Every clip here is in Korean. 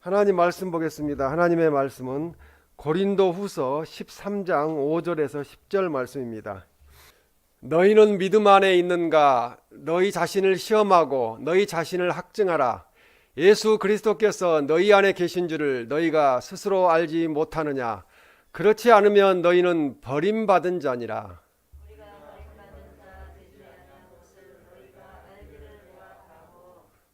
하나님 말씀 보겠습니다. 하나님의 말씀은 고린도후서 13장 5절에서 10절 말씀입니다. 너희는 믿음 안에 있는가? 너희 자신을 시험하고 너희 자신을 학증하라. 예수 그리스도께서 너희 안에 계신 줄을 너희가 스스로 알지 못하느냐? 그렇지 않으면 너희는 버림받은 자니라.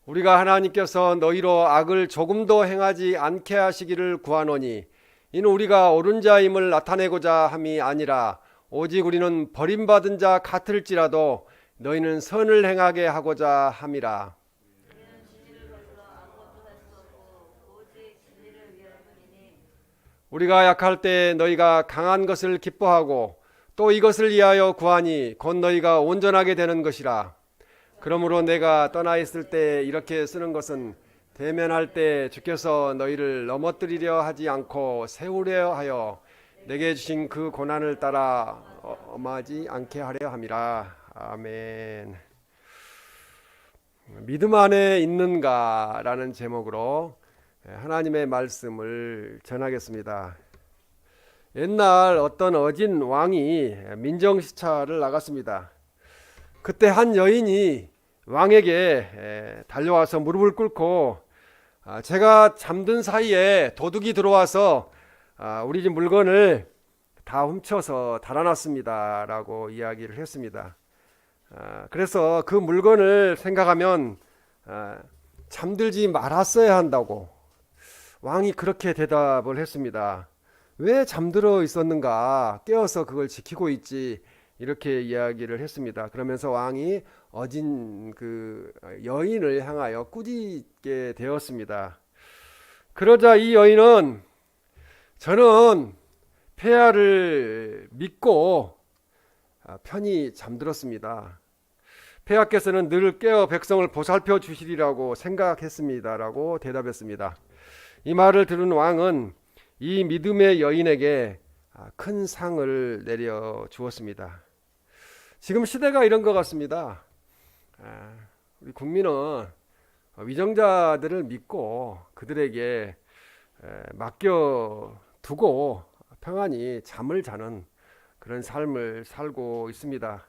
우리가 하나님께서 너희로 악을 조금도 행하지 않게 하시기를 구하노니 이는 우리가 옳은 자임을 나타내고자 함이 아니라 오직 우리는 버림받은 자 같을지라도 너희는 선을 행하게 하고자 함이라. 우리가 약할 때 너희가 강한 것을 기뻐하고 또 이것을 위하여 구하니 곧 너희가 온전하게 되는 것이라. 그러므로 내가 떠나 있을 때 이렇게 쓰는 것은 대면할 때 주께서 너희를 넘어뜨리려 하지 않고 세우려 하여 내게 주신 그 고난을 따라 엄하지 않게 하려 함이라. 아멘. 믿음 안에 있는가? 라는 제목으로 하나님의 말씀을 전하겠습니다. 옛날 어떤 어진 왕이 민정시차를 나갔습니다. 그때 한 여인이 왕에게 달려와서 무릎을 꿇고 제가 잠든 사이에 도둑이 들어와서 우리 집 물건을 다 훔쳐서 달아났습니다 라고 이야기를 했습니다. 그래서 그 물건을 생각하면 잠들지 말았어야 한다고 왕이 그렇게 대답을 했습니다. 왜 잠들어 있었는가? 깨어서 그걸 지키고 있지. 이렇게 이야기를 했습니다. 그러면서 왕이 어진 그 여인을 향하여 꾸짖게 되었습니다. 그러자 이 여인은 저는 폐하를 믿고 편히 잠들었습니다. 폐하께서는 늘 깨어 백성을 보살펴 주시리라고 생각했습니다 라고 대답했습니다. 이 말을 들은 왕은 이 믿음의 여인에게 큰 상을 내려 주었습니다. 지금 시대가 이런 것 같습니다. 우리 국민은 위정자들을 믿고 그들에게 맡겨두고 평안히 잠을 자는 그런 삶을 살고 있습니다.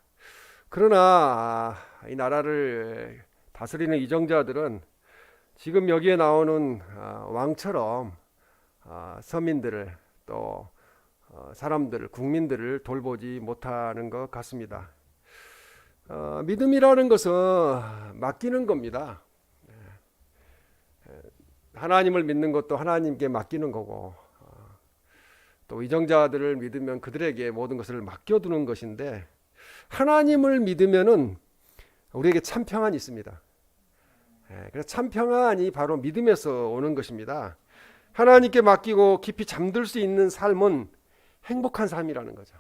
그러나 이 나라를 다스리는 위정자들은 지금 여기에 나오는 왕처럼 서민들을 또 사람들을 국민들을 돌보지 못하는 것 같습니다. 믿음이라는 것은 맡기는 겁니다. 하나님을 믿는 것도 하나님께 맡기는 거고 또 위정자들을 믿으면 그들에게 모든 것을 맡겨두는 것인데 하나님을 믿으면은 우리에게 참 평안이 있습니다. 그래서 참 평안이 바로 믿음에서 오는 것입니다. 하나님께 맡기고 깊이 잠들 수 있는 삶은 행복한 삶이라는 거죠.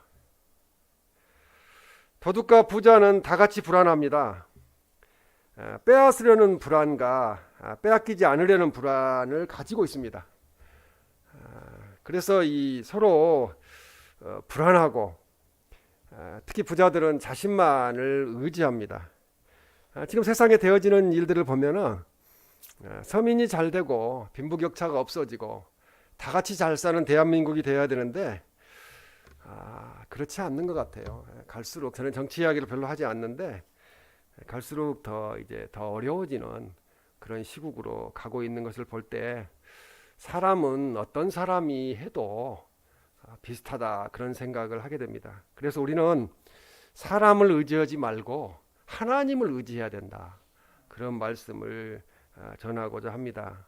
도둑과 부자는 다 같이 불안합니다. 빼앗으려는 불안과 빼앗기지 않으려는 불안을 가지고 있습니다. 그래서 이 서로 불안하고 특히 부자들은 자신만을 의지합니다. 지금 세상에 되어지는 일들을 보면은 서민이 잘 되고 빈부격차가 없어지고 다 같이 잘 사는 대한민국이 되어야 되는데 그렇지 않는 것 같아요. 갈수록 저는 정치 이야기를 별로 하지 않는데 갈수록 더 어려워지는 그런 시국으로 가고 있는 것을 볼 때 사람은 어떤 사람이 해도 비슷하다 그런 생각을 하게 됩니다. 그래서 우리는 사람을 의지하지 말고 하나님을 의지해야 된다. 그런 말씀을 전하고자 합니다.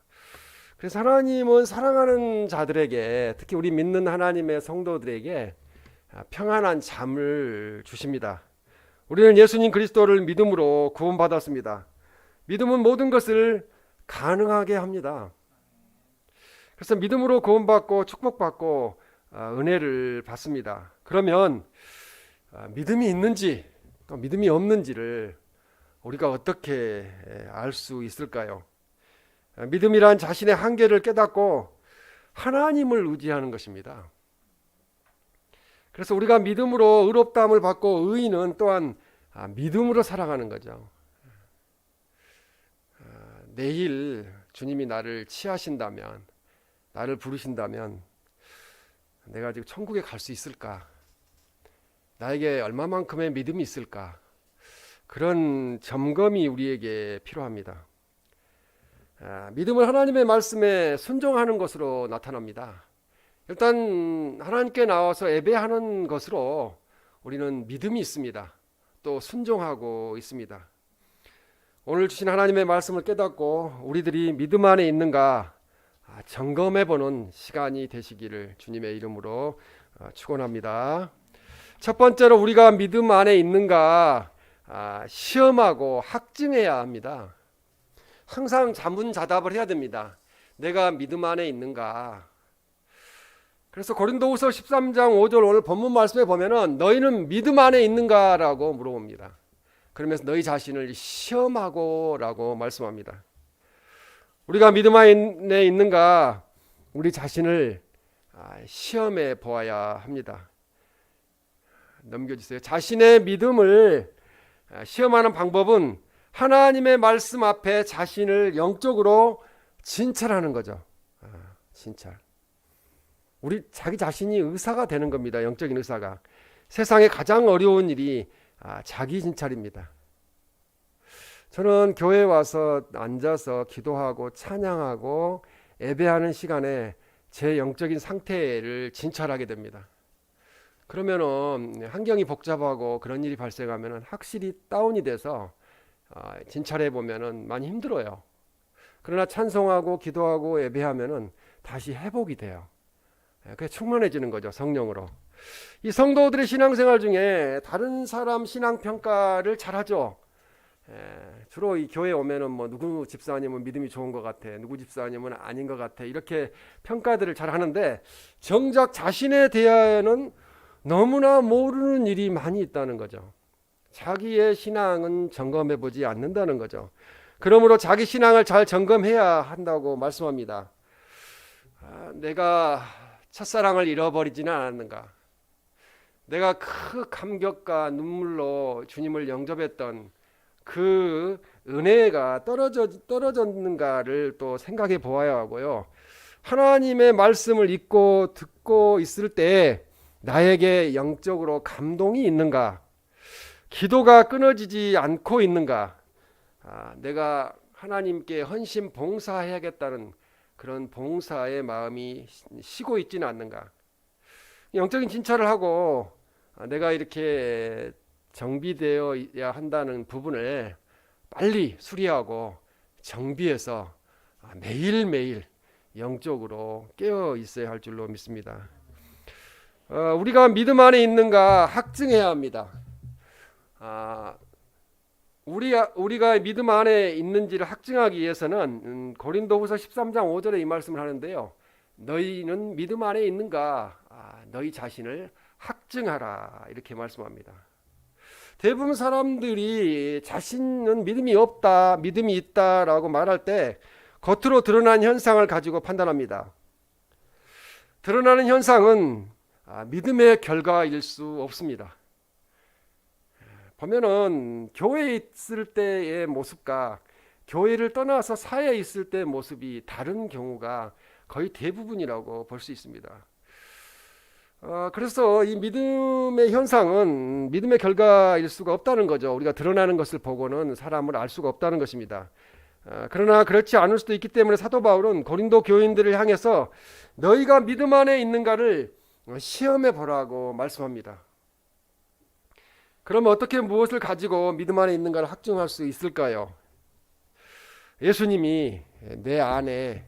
그래서 하나님은 사랑하는 자들에게 특히 우리 믿는 하나님의 성도들에게 평안한 잠을 주십니다. 우리는 예수님 그리스도를 믿음으로 구원받았습니다. 믿음은 모든 것을 가능하게 합니다. 그래서 믿음으로 구원받고 축복받고 은혜를 받습니다. 그러면 믿음이 있는지 또 믿음이 없는지를 우리가 어떻게 알 수 있을까요? 믿음이란 자신의 한계를 깨닫고 하나님을 의지하는 것입니다. 그래서 우리가 믿음으로 의롭다함을 받고 의인은 또한 믿음으로 살아가는 거죠. 내일 주님이 나를 취하신다면, 나를 부르신다면 내가 지금 천국에 갈 수 있을까? 나에게 얼마만큼의 믿음이 있을까? 그런 점검이 우리에게 필요합니다. 믿음은 하나님의 말씀에 순종하는 것으로 나타납니다. 일단 하나님께 나와서 예배하는 것으로 우리는 믿음이 있습니다. 또 순종하고 있습니다. 오늘 주신 하나님의 말씀을 깨닫고 우리들이 믿음 안에 있는가 점검해보는 시간이 되시기를 주님의 이름으로 축원합니다. 첫 번째로 우리가 믿음 안에 있는가 시험하고 확증해야 합니다. 항상 자문자답을 해야 됩니다. 내가 믿음 안에 있는가. 그래서 고린도후서 13장 5절 오늘 본문 말씀에 보면은 너희는 믿음 안에 있는가라고 물어봅니다. 그러면서 너희 자신을 시험하고 라고 말씀합니다. 우리가 믿음 안에 있는가 우리 자신을 시험해 보아야 합니다. 넘겨주세요. 자신의 믿음을 시험하는 방법은 하나님의 말씀 앞에 자신을 영적으로 진찰하는 거죠. 진찰. 우리 자기 자신이 의사가 되는 겁니다. 영적인 의사가. 세상에 가장 어려운 일이 자기 진찰입니다. 저는 교회에 와서 앉아서 기도하고 찬양하고 예배하는 시간에 제 영적인 상태를 진찰하게 됩니다. 그러면은 환경이 복잡하고 그런 일이 발생하면은 확실히 다운이 돼서 진찰해 보면은 많이 힘들어요. 그러나 찬송하고 기도하고 예배하면은 다시 회복이 돼요. 그게 충만해지는 거죠. 성령으로. 이 성도들의 신앙생활 중에 다른 사람 신앙 평가를 잘하죠. 주로 이 교회에 오면은 뭐 누구 집사님은 믿음이 좋은 것 같아, 누구 집사님은 아닌 것 같아, 이렇게 평가들을 잘 하는데 정작 자신에 대하여는 너무나 모르는 일이 많이 있다는 거죠. 자기의 신앙은 점검해 보지 않는다는 거죠. 그러므로 자기 신앙을 잘 점검해야 한다고 말씀합니다. 내가 첫사랑을 잃어버리지는 않았는가? 내가 그 감격과 눈물로 주님을 영접했던 그 은혜가 떨어졌는가를 또 생각해 보아야 하고요. 하나님의 말씀을 읽고 듣고 있을 때 나에게 영적으로 감동이 있는가? 기도가 끊어지지 않고 있는가? 내가 하나님께 헌신 봉사해야겠다는 그런 봉사의 마음이 쉬고 있지는 않는가? 영적인 진찰을 하고 내가 이렇게 정비되어야 한다는 부분을 빨리 수리하고 정비해서 매일매일 영적으로 깨어 있어야 할 줄로 믿습니다. 우리가 믿음 안에 있는가 확증해야 합니다. 우리가 믿음 안에 있는지를 확증하기 위해서는 고린도후서 13장 5절에 이 말씀을 하는데요. 너희는 믿음 안에 있는가? 너희 자신을 확증하라 이렇게 말씀합니다. 대부분 사람들이 자신은 믿음이 없다, 믿음이 있다라고 말할 때 겉으로 드러난 현상을 가지고 판단합니다. 드러나는 현상은 믿음의 결과일 수 없습니다. 보면은 교회에 있을 때의 모습과 교회를 떠나서 사회에 있을 때의 모습이 다른 경우가 거의 대부분이라고 볼 수 있습니다. 그래서 이 믿음의 현상은 믿음의 결과일 수가 없다는 거죠. 우리가 드러나는 것을 보고는 사람을 알 수가 없다는 것입니다. 그러나 그렇지 않을 수도 있기 때문에 사도 바울은 고린도 교인들을 향해서 너희가 믿음 안에 있는가를 시험해 보라고 말씀합니다. 그러면 어떻게 무엇을 가지고 믿음 안에 있는가를 확증할 수 있을까요? 예수님이 내 안에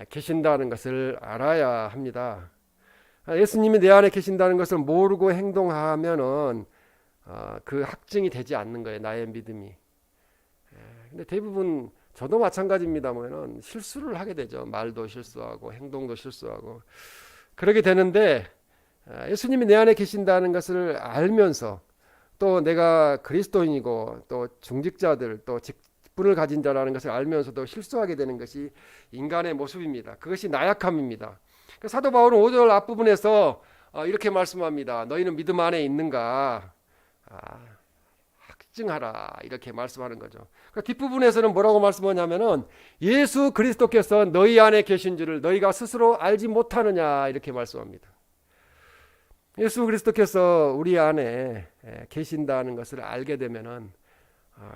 계신다는 것을 알아야 합니다. 예수님이 내 안에 계신다는 것을 모르고 행동하면은 그 확증이 되지 않는 거예요. 나의 믿음이. 근데 대부분 저도 마찬가지입니다만은 실수를 하게 되죠. 말도 실수하고 행동도 실수하고 그러게 되는데 예수님이 내 안에 계신다는 것을 알면서 또 내가 그리스도인이고 또 중직자들 또 직분을 가진 자라는 것을 알면서도 실수하게 되는 것이 인간의 모습입니다. 그것이 나약함입니다. 사도 바울은 5절 앞부분에서 이렇게 말씀합니다. 너희는 믿음 안에 있는가? 확증하라 이렇게 말씀하는 거죠. 그러니까 뒷부분에서는 뭐라고 말씀하냐면은 예수 그리스도께서 너희 안에 계신 줄을 너희가 스스로 알지 못하느냐 이렇게 말씀합니다. 예수 그리스도께서 우리 안에 계신다는 것을 알게 되면은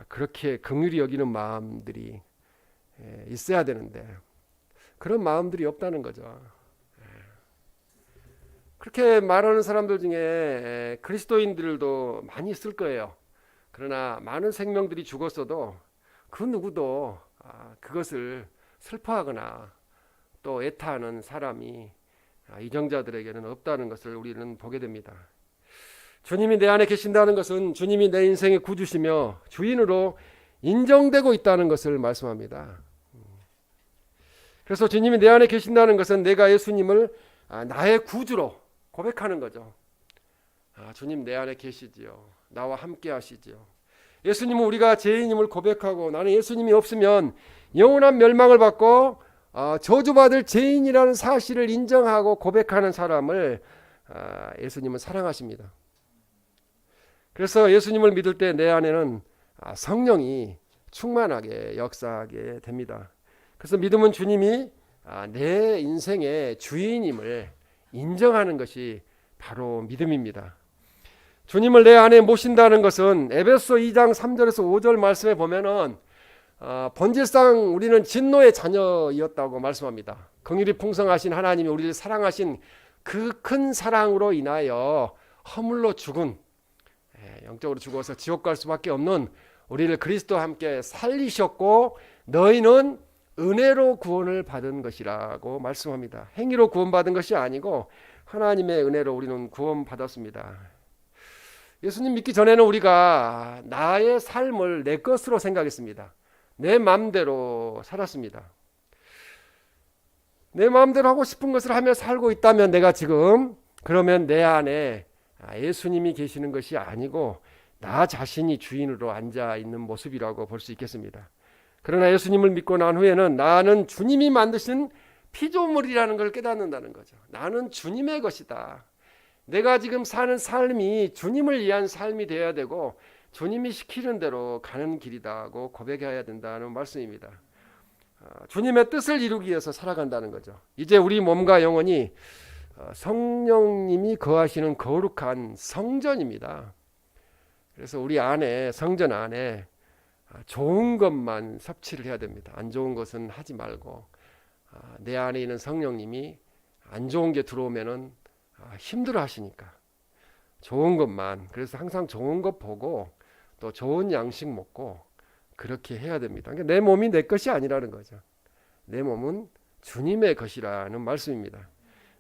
그렇게 긍휼히 여기는 마음들이 있어야 되는데 그런 마음들이 없다는 거죠. 그렇게 말하는 사람들 중에 그리스도인들도 많이 있을 거예요. 그러나 많은 생명들이 죽었어도 그 누구도 그것을 슬퍼하거나 또 애타하는 사람이 이정자들에게는 없다는 것을 우리는 보게 됩니다. 주님이 내 안에 계신다는 것은 주님이 내 인생의 구주시며 주인으로 인정되고 있다는 것을 말씀합니다. 그래서 주님이 내 안에 계신다는 것은 내가 예수님을 나의 구주로 고백하는 거죠. 주님 내 안에 계시지요. 나와 함께 하시지요. 예수님은 우리가 죄인임을 고백하고 나는 예수님이 없으면 영원한 멸망을 받고 저주받을 죄인이라는 사실을 인정하고 고백하는 사람을 예수님은 사랑하십니다. 그래서 예수님을 믿을 때 내 안에는 성령이 충만하게 역사하게 됩니다. 그래서 믿음은 주님이 내 인생의 주인임을 인정하는 것이 바로 믿음입니다. 주님을 내 안에 모신다는 것은 에베소 2장 3절에서 5절 말씀에 보면은 본질상 우리는 진노의 자녀이었다고 말씀합니다. 긍휼이 풍성하신 하나님이 우리를 사랑하신 그 큰 사랑으로 인하여 허물로 죽은 영적으로 죽어서 지옥 갈 수밖에 없는 우리를 그리스도와 함께 살리셨고 너희는 은혜로 구원을 받은 것이라고 말씀합니다. 행위로 구원받은 것이 아니고 하나님의 은혜로 우리는 구원받았습니다. 예수님 믿기 전에는 우리가 나의 삶을 내 것으로 생각했습니다. 내 마음대로 살았습니다. 내 마음대로 하고 싶은 것을 하며 살고 있다면 내가 지금 그러면 내 안에 예수님이 계시는 것이 아니고 나 자신이 주인으로 앉아 있는 모습이라고 볼 수 있겠습니다. 그러나 예수님을 믿고 난 후에는 나는 주님이 만드신 피조물이라는 걸 깨닫는다는 거죠. 나는 주님의 것이다. 내가 지금 사는 삶이 주님을 위한 삶이 되어야 되고 주님이 시키는 대로 가는 길이다고 고백해야 된다는 말씀입니다. 주님의 뜻을 이루기 위해서 살아간다는 거죠. 이제 우리 몸과 영혼이 성령님이 거하시는 거룩한 성전입니다. 그래서 우리 안에 성전 안에 좋은 것만 섭취를 해야 됩니다. 안 좋은 것은 하지 말고 내 안에 있는 성령님이 안 좋은 게 들어오면은 힘들어 하시니까 좋은 것만 그래서 항상 좋은 것 보고 또 좋은 양식 먹고 그렇게 해야 됩니다. 그러니까 내 몸이 내 것이 아니라는 거죠. 내 몸은 주님의 것이라는 말씀입니다.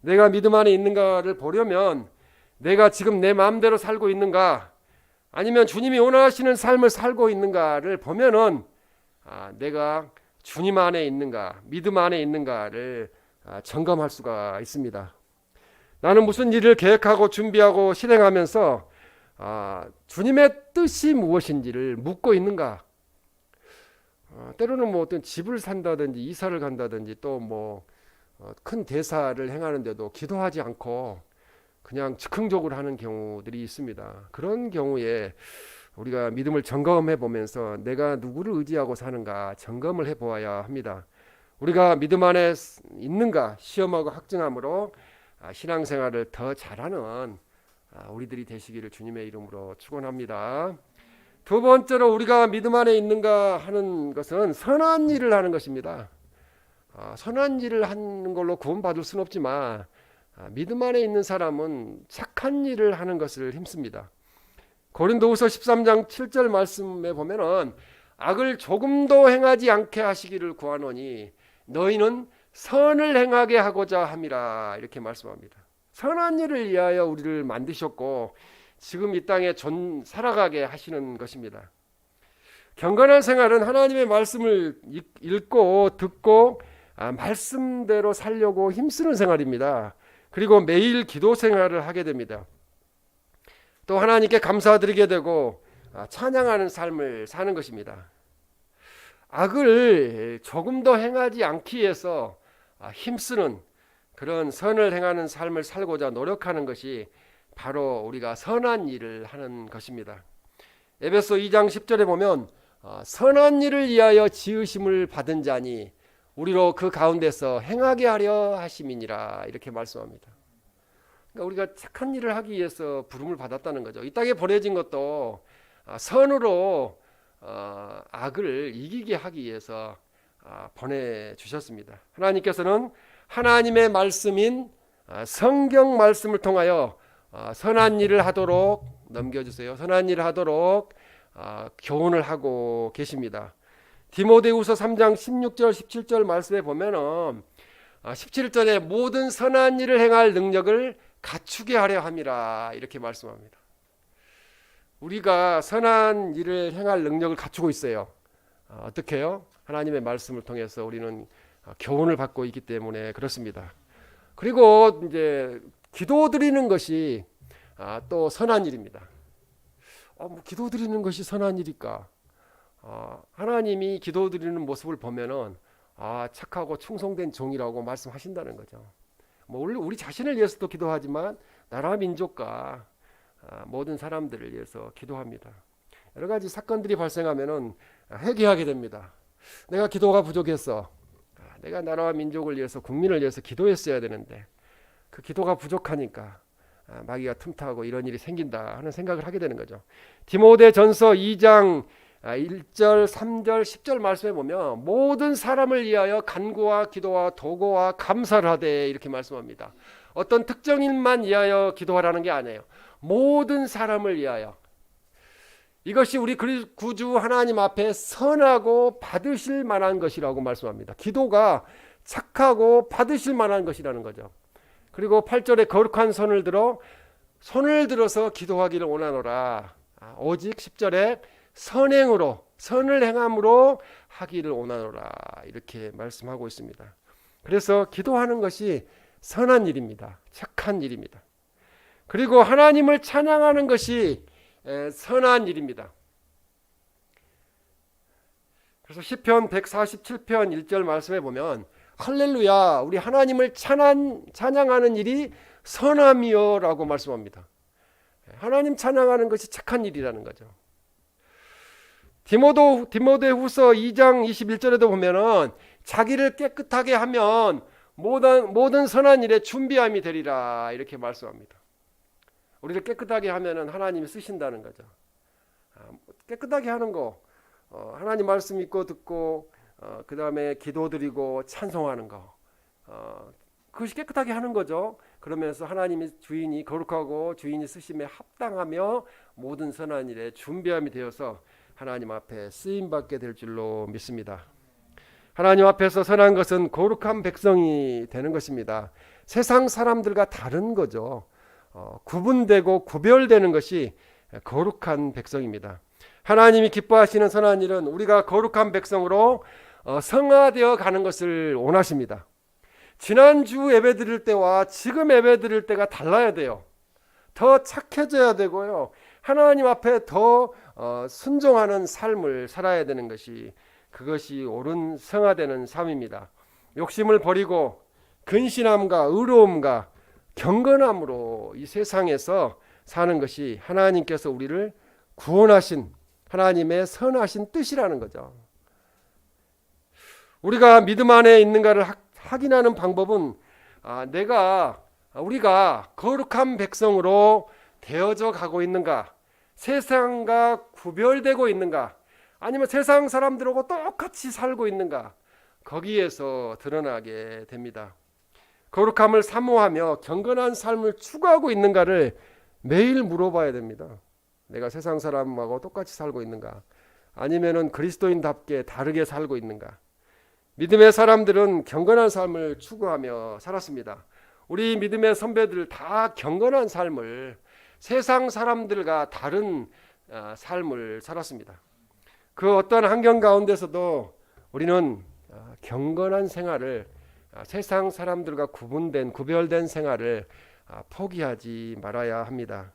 내가 믿음 안에 있는가를 보려면 내가 지금 내 마음대로 살고 있는가 아니면 주님이 원하시는 삶을 살고 있는가를 보면은 내가 주님 안에 있는가 믿음 안에 있는가를 점검할 수가 있습니다. 나는 무슨 일을 계획하고 준비하고 실행하면서 주님의 뜻이 무엇인지를 묻고 있는가. 때로는 뭐 어떤 집을 산다든지 이사를 간다든지 또 뭐 큰 대사를 행하는데도 기도하지 않고 그냥 즉흥적으로 하는 경우들이 있습니다. 그런 경우에 우리가 믿음을 점검해 보면서 내가 누구를 의지하고 사는가 점검을 해 보아야 합니다. 우리가 믿음 안에 있는가 시험하고 확증함으로 신앙생활을 더 잘하는 우리들이 되시기를 주님의 이름으로 축원합니다. 두 번째로 우리가 믿음 안에 있는가 하는 것은 선한 일을 하는 것입니다. 선한 일을 하는 걸로 구원받을 수는 없지만 믿음 안에 있는 사람은 착한 일을 하는 것을 힘씁니다. 고린도후서 13장 7절 말씀에 보면은 악을 조금도 행하지 않게 하시기를 구하노니 너희는 선을 행하게 하고자 함이라 이렇게 말씀합니다. 선한 일을 위하여 우리를 만드셨고 지금 이 땅에 살아가게 하시는 것입니다. 경건한 생활은 하나님의 말씀을 읽고 듣고 말씀대로 살려고 힘쓰는 생활입니다. 그리고 매일 기도 생활을 하게 됩니다. 또 하나님께 감사드리게 되고 찬양하는 삶을 사는 것입니다. 악을 조금 더 행하지 않기 위해서 힘쓰는 그런 선을 행하는 삶을 살고자 노력하는 것이 바로 우리가 선한 일을 하는 것입니다. 에베소 2장 10절에 보면 선한 일을 위하여 지으심을 받은 자니 우리로 그 가운데서 행하게 하려 하심이니라 이렇게 말씀합니다. 그러니까 우리가 착한 일을 하기 위해서 부름을 받았다는 거죠. 이 땅에 보내진 것도 선으로 악을 이기게 하기 위해서 보내주셨습니다. 하나님께서는 하나님의 말씀인 성경 말씀을 통하여 선한 일을 하도록 넘겨주세요. 선한 일을 하도록 교훈을 하고 계십니다. 디모데후서 3장 16절 17절 말씀에 보면은 17절에 모든 선한 일을 행할 능력을 갖추게 하려 함이라 이렇게 말씀합니다. 우리가 선한 일을 행할 능력을 갖추고 있어요. 어떻게 해요? 하나님의 말씀을 통해서 우리는 교훈을 받고 있기 때문에 그렇습니다. 그리고 이제 기도 드리는 것이 또 선한 일입니다. 기도 드리는 것이 선한 일일까? 하나님이 기도 드리는 모습을 보면은 착하고 충성된 종이라고 말씀하신다는 거죠. 우리 자신을 위해서도 기도하지만 나라 민족과 모든 사람들을 위해서 기도합니다. 여러 가지 사건들이 발생하면은 회개하게 됩니다. 내가 기도가 부족했어. 내가 나라와 민족을 위해서 국민을 위해서 기도했어야 되는데 그 기도가 부족하니까 마귀가 틈타고 이런 일이 생긴다 하는 생각을 하게 되는 거죠. 디모데전서 2장 1절, 3절, 10절 말씀에 보면 모든 사람을 위하여 간구와 기도와 도고와 감사를 하되 이렇게 말씀합니다. 어떤 특정인만 위하여 기도하라는 게 아니에요. 모든 사람을 위하여. 이것이 우리 구주 하나님 앞에 선하고 받으실 만한 것이라고 말씀합니다. 기도가 착하고 받으실 만한 것이라는 거죠. 그리고 8절에 거룩한 손을 들어서 기도하기를 원하노라. 오직 10절에 선행으로 선을 행함으로 하기를 원하노라 이렇게 말씀하고 있습니다. 그래서 기도하는 것이 선한 일입니다. 착한 일입니다. 그리고 하나님을 찬양하는 것이 선한 일입니다. 그래서 시편 147편 1절 말씀에 보면 할렐루야 우리 하나님을 찬양하는 일이 선함이요 라고 말씀합니다. 하나님 찬양하는 것이 착한 일이라는 거죠. 디모데후서 2장 21절에도 보면은 자기를 깨끗하게 하면 모든 선한 일에 준비함이 되리라 이렇게 말씀합니다. 우리를 깨끗하게 하면은 하나님이 쓰신다는 거죠. 깨끗하게 하는 거, 하나님 말씀 읽고 듣고, 그 다음에 기도드리고 찬송하는 거, 그것이 깨끗하게 하는 거죠. 그러면서 하나님이 주인이 거룩하고 주인이 쓰심에 합당하며 모든 선한 일에 준비함이 되어서 하나님 앞에 쓰임받게 될 줄로 믿습니다. 하나님 앞에서 선한 것은 거룩한 백성이 되는 것입니다. 세상 사람들과 다른 거죠. 구분되고 구별되는 것이 거룩한 백성입니다. 하나님이 기뻐하시는 선한 일은 우리가 거룩한 백성으로 성화되어 가는 것을 원하십니다. 지난주 예배 드릴 때와 지금 예배 드릴 때가 달라야 돼요. 더 착해져야 되고요. 하나님 앞에 더 순종하는 삶을 살아야 되는 그것이 옳은 성화되는 삶입니다. 욕심을 버리고 근신함과 의로움과 경건함으로 이 세상에서 사는 것이 하나님께서 우리를 구원하신 하나님의 선하신 뜻이라는 거죠. 우리가 믿음 안에 있는가를 확인하는 방법은 우리가 거룩한 백성으로 되어져 가고 있는가, 세상과 구별되고 있는가, 아니면 세상 사람들하고 똑같이 살고 있는가, 거기에서 드러나게 됩니다. 거룩함을 사모하며 경건한 삶을 추구하고 있는가를 매일 물어봐야 됩니다. 내가 세상 사람하고 똑같이 살고 있는가, 아니면은 그리스도인답게 다르게 살고 있는가. 믿음의 사람들은 경건한 삶을 추구하며 살았습니다. 우리 믿음의 선배들 다 경건한 삶을, 세상 사람들과 다른 삶을 살았습니다. 그 어떤 환경 가운데서도 우리는 경건한 생활을, 세상 사람들과 구별된 생활을 포기하지 말아야 합니다.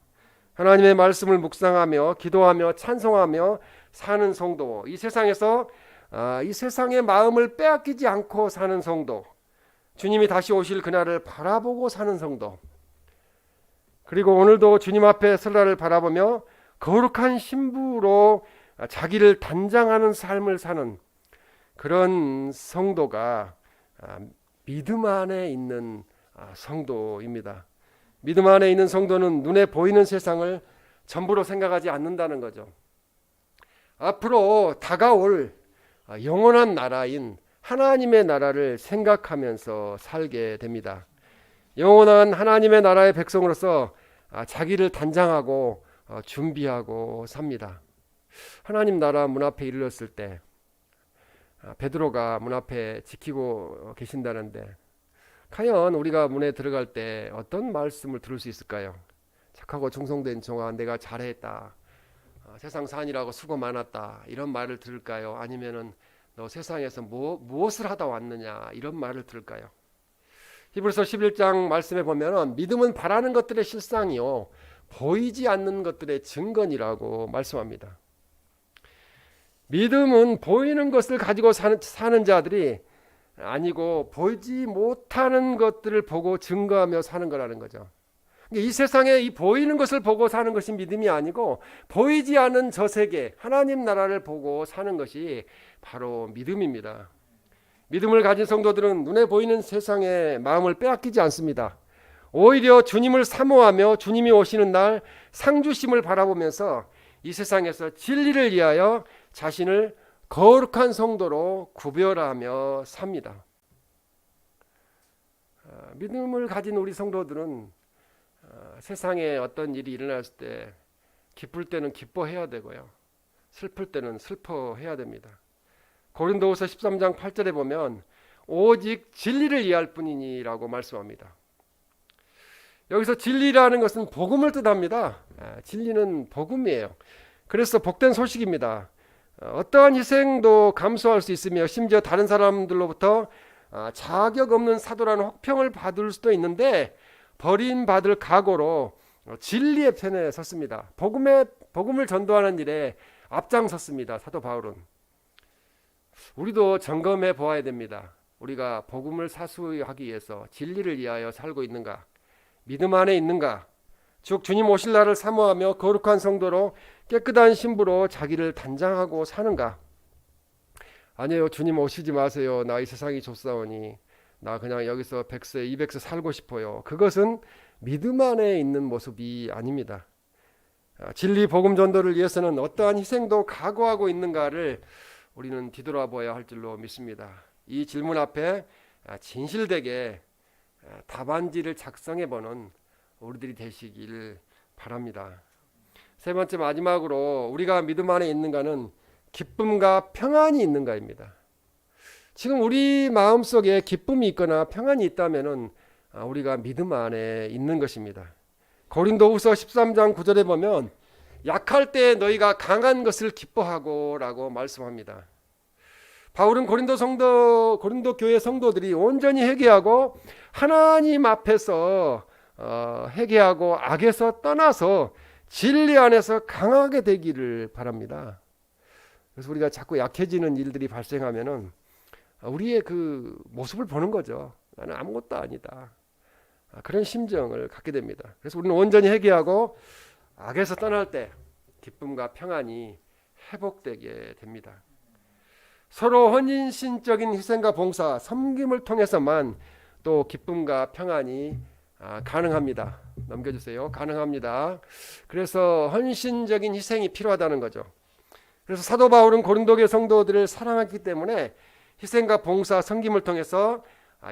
하나님의 말씀을 묵상하며 기도하며 찬송하며 사는 성도, 이 세상에서 이 세상의 마음을 빼앗기지 않고 사는 성도, 주님이 다시 오실 그날을 바라보고 사는 성도, 그리고 오늘도 주님 앞에 설날을 바라보며 거룩한 신부로 자기를 단장하는 삶을 사는 그런 성도가 믿음 안에 있는 성도입니다. 믿음 안에 있는 성도는 눈에 보이는 세상을 전부로 생각하지 않는다는 거죠. 앞으로 다가올 영원한 나라인 하나님의 나라를 생각하면서 살게 됩니다. 영원한 하나님의 나라의 백성으로서 자기를 단장하고 준비하고 삽니다. 하나님 나라 문 앞에 이르렀을 때 베드로가 문 앞에 지키고 계신다는데 과연 우리가 문에 들어갈 때 어떤 말씀을 들을 수 있을까요? 착하고 충성된 종아, 내가 잘했다. 세상 산이라고 수고 많았다. 이런 말을 들을까요? 아니면은 너 세상에서 무엇을 하다 왔느냐? 이런 말을 들을까요? 히브리서 11장 말씀에 보면은 믿음은 바라는 것들의 실상이요 보이지 않는 것들의 증거니라고 말씀합니다. 믿음은 보이는 것을 가지고 사는 자들이 아니고 보이지 못하는 것들을 보고 증거하며 사는 거라는 거죠. 이 세상에 이 보이는 것을 보고 사는 것이 믿음이 아니고 보이지 않은 저 세계 하나님 나라를 보고 사는 것이 바로 믿음입니다. 믿음을 가진 성도들은 눈에 보이는 세상에 마음을 빼앗기지 않습니다. 오히려 주님을 사모하며 주님이 오시는 날 상주심을 바라보면서 이 세상에서 진리를 위하여 자신을 거룩한 성도로 구별하며 삽니다. 믿음을 가진 우리 성도들은 세상에 어떤 일이 일어났을 때 기쁠 때는 기뻐해야 되고요. 슬플 때는 슬퍼해야 됩니다. 고린도후서 13장 8절에 보면 오직 진리를 이해할 뿐이니라고 말씀합니다. 여기서 진리라는 것은 복음을 뜻합니다. 진리는 복음이에요. 그래서 복된 소식입니다. 어떠한 희생도 감수할 수 있으며 심지어 다른 사람들로부터 자격 없는 사도라는 혹평을 받을 수도 있는데 버림받을 각오로 진리의 편에 섰습니다. 복음을 전도하는 일에 앞장섰습니다. 사도 바울은. 우리도 점검해 보아야 됩니다. 우리가 복음을 사수하기 위해서 진리를 위하여 살고 있는가? 믿음 안에 있는가? 즉 주님 오실 날을 사모하며 거룩한 성도로 깨끗한 신부로 자기를 단장하고 사는가? 아니요, 주님 오시지 마세요. 나 이 세상이 좁사오니 나 그냥 여기서 100세 200세 살고 싶어요. 그것은 믿음 안에 있는 모습이 아닙니다. 진리 복음 전도를 위해서는 어떠한 희생도 각오하고 있는가를 우리는 뒤돌아봐야 할 줄로 믿습니다. 이 질문 앞에 진실되게 답안지를 작성해보는 우리들이 되시길 바랍니다. 세 번째 마지막으로 우리가 믿음 안에 있는가는 기쁨과 평안이 있는가입니다. 지금 우리 마음속에 기쁨이 있거나 평안이 있다면 우리가 믿음 안에 있는 것입니다. 고린도후서 13장 9절에 보면 약할 때 너희가 강한 것을 기뻐하고 라고 말씀합니다. 바울은 고린도 교회 성도들이 온전히 회개하고 하나님 앞에서 회개하고 악에서 떠나서 진리 안에서 강하게 되기를 바랍니다. 그래서 우리가 자꾸 약해지는 일들이 발생하면은 우리의 그 모습을 보는 거죠. 나는 아무것도 아니다. 그런 심정을 갖게 됩니다. 그래서 우리는 온전히 회개하고 악에서 떠날 때 기쁨과 평안이 회복되게 됩니다. 서로 헌신적인 희생과 봉사, 섬김을 통해서만 또 기쁨과 평안이 가능합니다. 넘겨주세요. 가능합니다. 그래서 헌신적인 희생이 필요하다는 거죠. 그래서 사도 바울은 고린도교 성도들을 사랑했기 때문에 희생과 봉사, 섬김을 통해서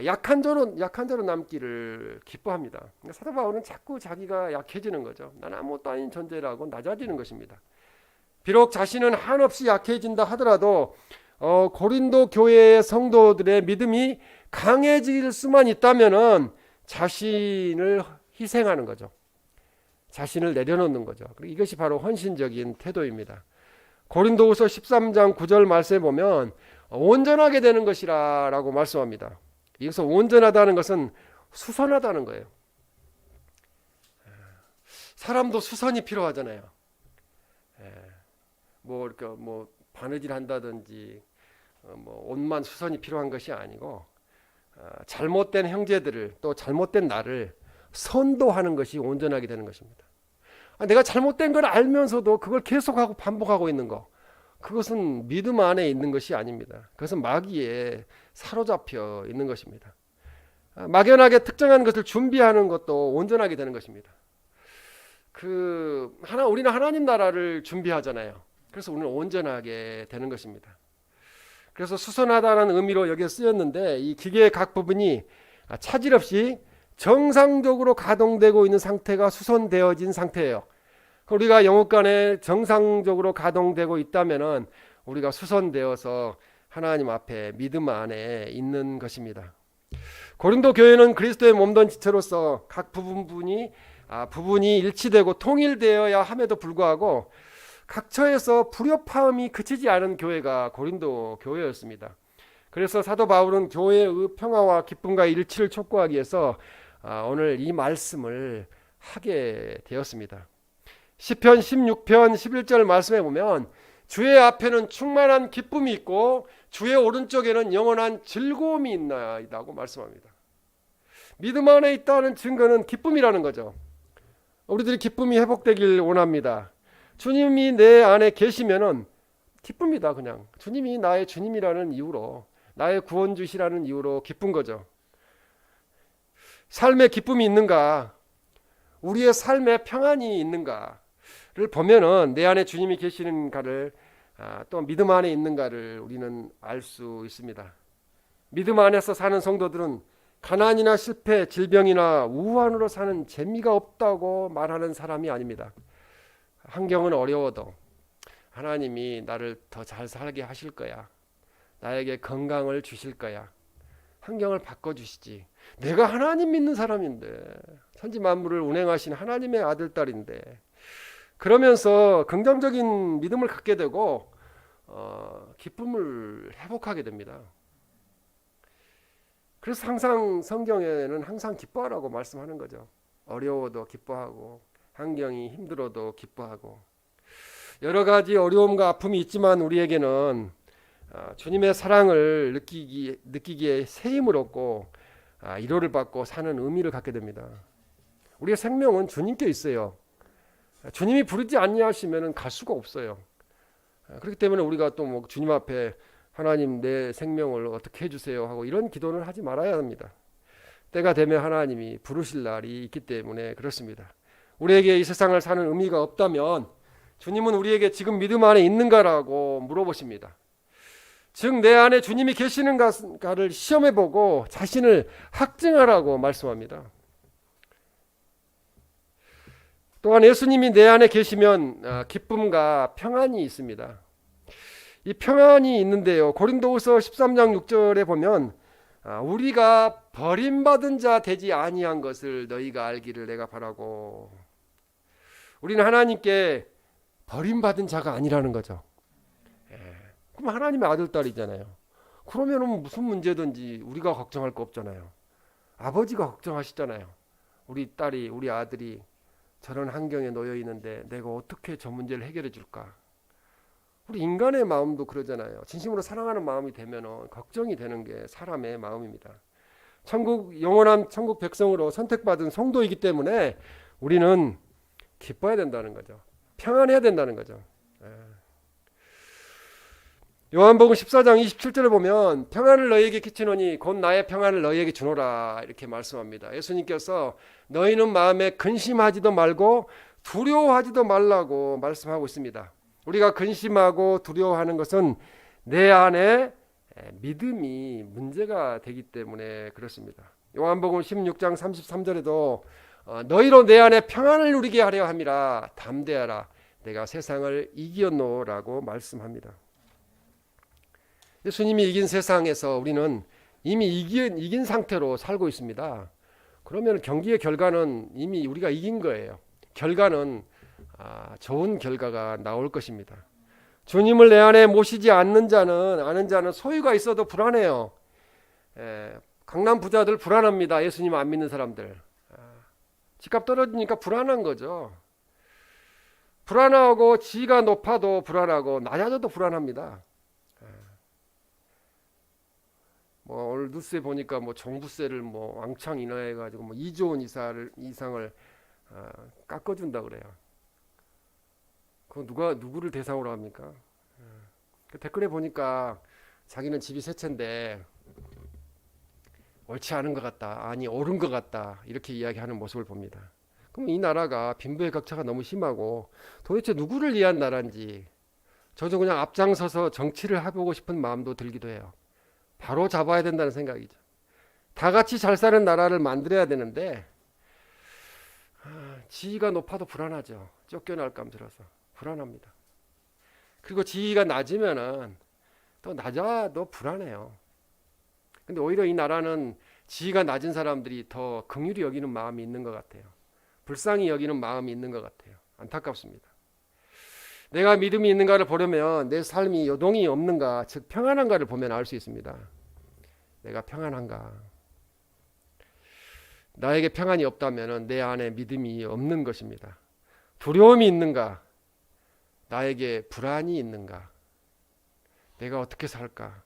약한 자로 남기를 기뻐합니다. 사도 바울은 자꾸 자기가 약해지는 거죠. 나는 아무것도 아닌 존재라고 낮아지는 것입니다. 비록 자신은 한없이 약해진다 하더라도 고린도 교회의 성도들의 믿음이 강해질 수만 있다면은 자신을 희생하는 거죠. 자신을 내려놓는 거죠. 이것이 바로 헌신적인 태도입니다. 고린도후서 13장 9절 말씀에 보면 온전하게 되는 것이라고 말씀합니다. 여기서 온전하다는 것은 수선하다는 거예요. 사람도 수선이 필요하잖아요. 뭐 바느질 한다든지 옷만 수선이 필요한 것이 아니고 잘못된 형제들을 또 잘못된 나를 선도하는 것이 온전하게 되는 것입니다. 내가 잘못된 걸 알면서도 그걸 계속하고 반복하고 있는 거, 그것은 믿음 안에 있는 것이 아닙니다. 그것은 마귀에 사로잡혀 있는 것입니다. 막연하게 특정한 것을 준비하는 것도 온전하게 되는 것입니다. 우리는 하나님 나라를 준비하잖아요. 그래서 우리는 온전하게 되는 것입니다. 그래서 수선하다는 의미로 여기에 쓰였는데, 이 기계의 각 부분이 차질 없이 정상적으로 가동되고 있는 상태가 수선되어진 상태예요. 우리가 영육간에 정상적으로 가동되고 있다면은 우리가 수선되어서 하나님 앞에 믿음 안에 있는 것입니다. 고린도 교회는 그리스도의 몸된 지체로서 각 부분이 일치되고 통일되어야 함에도 불구하고 각처에서 불협화음이 그치지 않은 교회가 고린도 교회였습니다. 그래서 사도 바울은 교회의 평화와 기쁨과 일치를 촉구하기 위해서 오늘 이 말씀을 하게 되었습니다. 시편 16편 11절 말씀에 보면 주의 앞에는 충만한 기쁨이 있고 주의 오른쪽에는 영원한 즐거움이 있나이다고 말씀합니다. 믿음 안에 있다는 증거는 기쁨이라는 거죠. 우리들이 기쁨이 회복되길 원합니다. 주님이 내 안에 계시면은 기쁩니다. 그냥 주님이 나의 주님이라는 이유로, 나의 구원주시라는 이유로 기쁜 거죠. 삶에 기쁨이 있는가, 우리의 삶에 평안이 있는가를 보면은 내 안에 주님이 계시는가를, 또 믿음 안에 있는가를 우리는 알 수 있습니다. 믿음 안에서 사는 성도들은 가난이나 실패, 질병이나 우환으로 사는 재미가 없다고 말하는 사람이 아닙니다. 환경은 어려워도 하나님이 나를 더 잘 살게 하실 거야. 나에게 건강을 주실 거야. 환경을 바꿔주시지. 내가 하나님 믿는 사람인데, 천지 만물을 운행하신 하나님의 아들, 딸인데, 그러면서 긍정적인 믿음을 갖게 되고 기쁨을 회복하게 됩니다. 그래서 항상 성경에는 항상 기뻐하라고 말씀하는 거죠. 어려워도 기뻐하고 환경이 힘들어도 기뻐하고. 여러 가지 어려움과 아픔이 있지만 우리에게는 주님의 사랑을 느끼기에 새 힘을 얻고 위로를 받고 사는 의미를 갖게 됩니다. 우리의 생명은 주님께 있어요. 주님이 부르지 아니하시면 갈 수가 없어요. 그렇기 때문에 우리가 또 뭐 주님 앞에 하나님 내 생명을 어떻게 해주세요 하고 이런 기도를 하지 말아야 합니다. 때가 되면 하나님이 부르실 날이 있기 때문에 그렇습니다. 우리에게 이 세상을 사는 의미가 없다면 주님은 우리에게 지금 믿음 안에 있는가라고 물어보십니다. 즉 내 안에 주님이 계시는가를 시험해보고 자신을 확증하라고 말씀합니다. 또한 예수님이 내 안에 계시면 기쁨과 평안이 있습니다. 이 평안이 있는데요, 고린도후서 13장 6절에 보면 우리가 버림받은 자 되지 아니한 것을 너희가 알기를 내가 바라고. 우리는 하나님께 버림받은 자가 아니라는 거죠. 그럼 하나님의 아들, 딸이잖아요. 그러면 무슨 문제든지 우리가 걱정할 거 없잖아요. 아버지가 걱정하시잖아요. 우리 딸이, 우리 아들이 저런 환경에 놓여 있는데 내가 어떻게 저 문제를 해결해 줄까? 우리 인간의 마음도 그러잖아요. 진심으로 사랑하는 마음이 되면 걱정이 되는 게 사람의 마음입니다. 영원한 천국 백성으로 선택받은 성도이기 때문에 우리는 기뻐야 된다는 거죠. 평안해야 된다는 거죠. 요한복음 14장 27절에 보면 평안을 너희에게 끼치노니 곧 나의 평안을 너희에게 주노라 이렇게 말씀합니다. 예수님께서 너희는 마음에 근심하지도 말고 두려워하지도 말라고 말씀하고 있습니다. 우리가 근심하고 두려워하는 것은 내 안에 믿음이 문제가 되기 때문에 그렇습니다. 요한복음 16장 33절에도 너희로 내 안에 평안을 누리게 하려 함이라 담대하라 내가 세상을 이겼노라고 말씀합니다. 예수님이 이긴 세상에서 우리는 이미 이긴 상태로 살고 있습니다. 그러면 경기의 결과는 이미 우리가 이긴 거예요. 결과는 좋은 결과가 나올 것입니다. 주님을 내 안에 모시지 않는 자는 소유가 있어도 불안해요. 강남 부자들 불안합니다. 예수님 안 믿는 사람들. 집값 떨어지니까 불안한 거죠. 불안하고 지위가 높아도 불안하고 낮아져도 불안합니다. 오늘 뉴스에 보니까 종부세를 왕창 인하해가지고 2조 원 이상을 깎아준다 그래요. 그거 누구를 대상으로 합니까? 그 댓글에 보니까 자기는 집이 세 채인데 옳지 않은 것 같다, 아니 옳은 것 같다, 이렇게 이야기하는 모습을 봅니다. 그럼 이 나라가 빈부의 격차가 너무 심하고 도대체 누구를 위한 나라인지 저도 그냥 앞장서서 정치를 해보고 싶은 마음도 들기도 해요. 바로 잡아야 된다는 생각이죠. 다 같이 잘 사는 나라를 만들어야 되는데 지위가 높아도 불안하죠. 쫓겨날 감스러서 불안합니다. 그리고 지위가 낮으면은 또 낮아도 불안해요. 근데 오히려 이 나라는 지위가 낮은 사람들이 더 긍휼히 여기는 마음이 있는 것 같아요. 불쌍히 여기는 마음이 있는 것 같아요. 안타깝습니다. 내가 믿음이 있는가를 보려면 내 삶이 요동이 없는가, 즉 평안한가를 보면 알 수 있습니다. 내가 평안한가? 나에게 평안이 없다면 내 안에 믿음이 없는 것입니다. 두려움이 있는가? 나에게 불안이 있는가? 내가 어떻게 살까?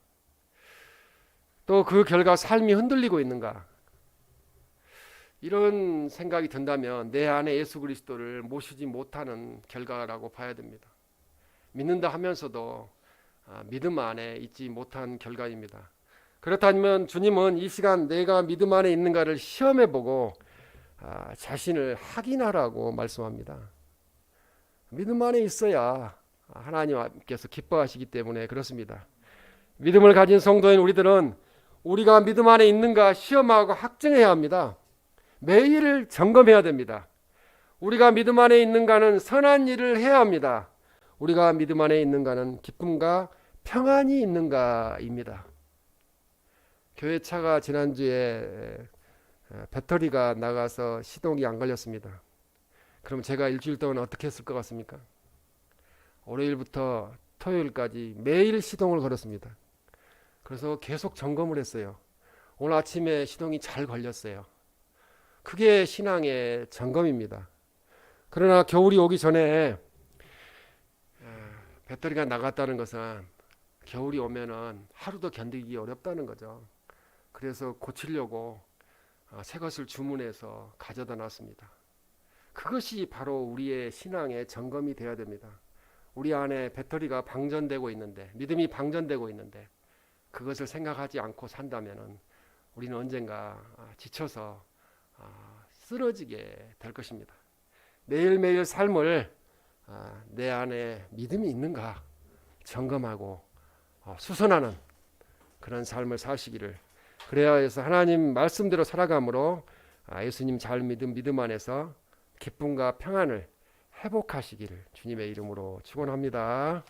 또 그 결과 삶이 흔들리고 있는가? 이런 생각이 든다면 내 안에 예수 그리스도를 모시지 못하는 결과라고 봐야 됩니다. 믿는다 하면서도 믿음 안에 있지 못한 결과입니다. 그렇다면 주님은 이 시간 내가 믿음 안에 있는가를 시험해보고 자신을 확인하라고 말씀합니다. 믿음 안에 있어야 하나님께서 기뻐하시기 때문에 그렇습니다. 믿음을 가진 성도인 우리들은 우리가 믿음 안에 있는가 시험하고 확증해야 합니다. 매일 점검해야 됩니다. 우리가 믿음 안에 있는가는 선한 일을 해야 합니다. 우리가 믿음 안에 있는가는 기쁨과 평안이 있는가입니다. 교회차가 지난주에 배터리가 나가서 시동이 안 걸렸습니다. 그럼 제가 일주일 동안 어떻게 했을 것 같습니까? 월요일부터 토요일까지 매일 시동을 걸었습니다. 그래서 계속 점검을 했어요. 오늘 아침에 시동이 잘 걸렸어요. 그게 신앙의 점검입니다. 그러나 겨울이 오기 전에 배터리가 나갔다는 것은 겨울이 오면은 하루도 견디기 어렵다는 거죠. 그래서 고치려고 새 것을 주문해서 가져다 놨습니다. 그것이 바로 우리의 신앙의 점검이 되어야 됩니다. 우리 안에 배터리가 방전되고 있는데, 믿음이 방전되고 있는데 그것을 생각하지 않고 산다면은 우리는 언젠가 지쳐서 쓰러지게 될 것입니다. 매일매일 삶을 내 안에 믿음이 있는가 점검하고 수선하는 그런 삶을 사시기를, 그래야 해서 하나님 말씀대로 살아감으로 예수님 잘 믿은 믿음 안에서 기쁨과 평안을 회복하시기를 주님의 이름으로 축원합니다.